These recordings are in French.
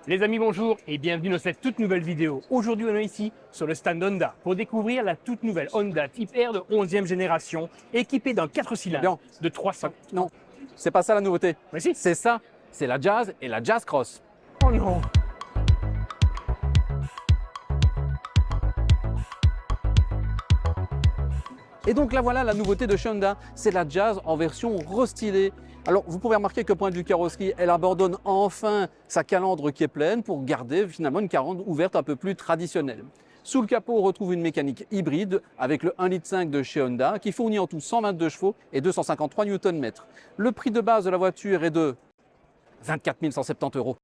Les amis, bonjour et bienvenue dans cette toute nouvelle vidéo. Aujourd'hui, on est ici sur le stand Honda pour découvrir la toute nouvelle Honda Type R de 11e génération équipée d'un 4 cylindres de 300. Non, c'est pas ça la nouveauté. Mais si. C'est ça, c'est la Jazz et la Jazz Cross. Oh non. Et donc là voilà la nouveauté de chez Honda, c'est la Jazz en version restylée. Alors vous pouvez remarquer que point de vue carrosserie, elle abandonne enfin sa calandre qui est pleine pour garder finalement une calandre ouverte un peu plus traditionnelle. Sous le capot, on retrouve une mécanique hybride avec le 1,5 litre de chez Honda qui fournit en tout 122 chevaux et 253 Nm. Le prix de base de la voiture est de 24 170 €.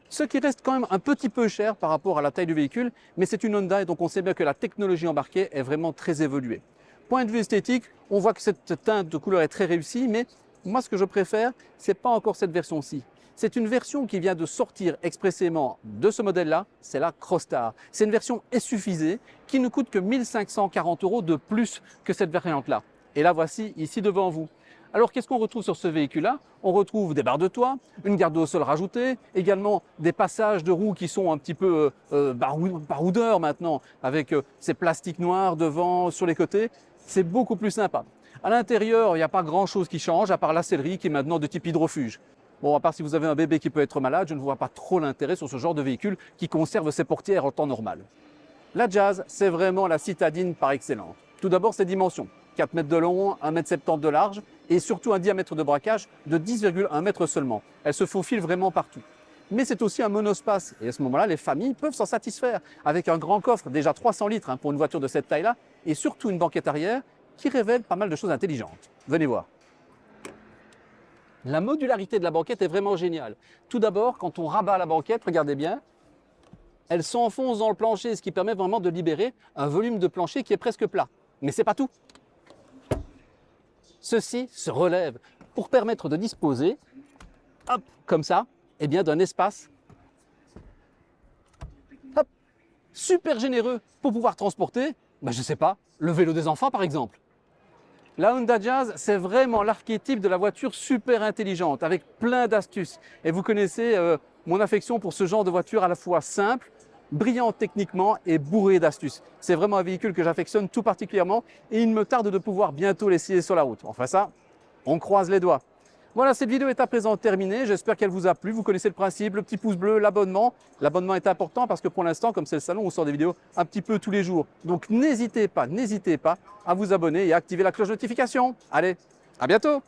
Ce qui reste quand même un petit peu cher par rapport à la taille du véhicule, mais c'est une Honda et donc on sait bien que la technologie embarquée est vraiment très évoluée. Point de vue esthétique, on voit que cette teinte de couleur est très réussie, mais moi ce que je préfère, ce n'est pas encore cette version-ci. C'est une version qui vient de sortir expressément de ce modèle-là, c'est la Crossstar. C'est une version SUV qui ne coûte que 1 540 € de plus que cette variante-là. Et la voici ici devant vous. Alors qu'est-ce qu'on retrouve sur ce véhicule-là? On retrouve des barres de toit, une garde au sol rajoutée, également des passages de roues qui sont un petit peu baroudeurs maintenant, avec ces plastiques noirs devant, sur les côtés. C'est beaucoup plus sympa. À l'intérieur, il n'y a pas grand-chose qui change, à part la sellerie qui est maintenant de type hydrofuge. Bon, à part si vous avez un bébé qui peut être malade, je ne vois pas trop l'intérêt sur ce genre de véhicule qui conserve ses portières en temps normal. La Jazz, c'est vraiment la citadine par excellence. Tout d'abord, ses dimensions. 4 mètres de long, 1,70 m de large et surtout un diamètre de braquage de 10,1 m seulement. Elle se faufile vraiment partout. Mais c'est aussi un monospace et à ce moment-là, les familles peuvent s'en satisfaire avec un grand coffre, déjà 300 litres pour une voiture de cette taille-là et surtout une banquette arrière qui révèle pas mal de choses intelligentes. Venez voir. La modularité de la banquette est vraiment géniale. Tout d'abord, quand on rabat la banquette, regardez bien, elle s'enfonce dans le plancher, ce qui permet vraiment de libérer un volume de plancher qui est presque plat. Mais ce n'est pas tout. Ceci se relève pour permettre de disposer, hop, comme ça, eh bien, d'un espace hop, super généreux pour pouvoir transporter, je ne sais pas, le vélo des enfants par exemple. La Honda Jazz, c'est vraiment l'archétype de la voiture super intelligente, avec plein d'astuces. Et vous connaissez mon affection pour ce genre de voiture à la fois simple, brillante techniquement et bourrée d'astuces. C'est vraiment un véhicule que j'affectionne tout particulièrement et il me tarde de pouvoir bientôt l'essayer sur la route. Enfin ça, on croise les doigts. Voilà, cette vidéo est à présent terminée. J'espère qu'elle vous a plu. Vous connaissez le principe, le petit pouce bleu, l'abonnement. L'abonnement est important parce que pour l'instant, comme c'est le salon, on sort des vidéos un petit peu tous les jours. Donc n'hésitez pas à vous abonner et à activer la cloche de notification. Allez, à bientôt!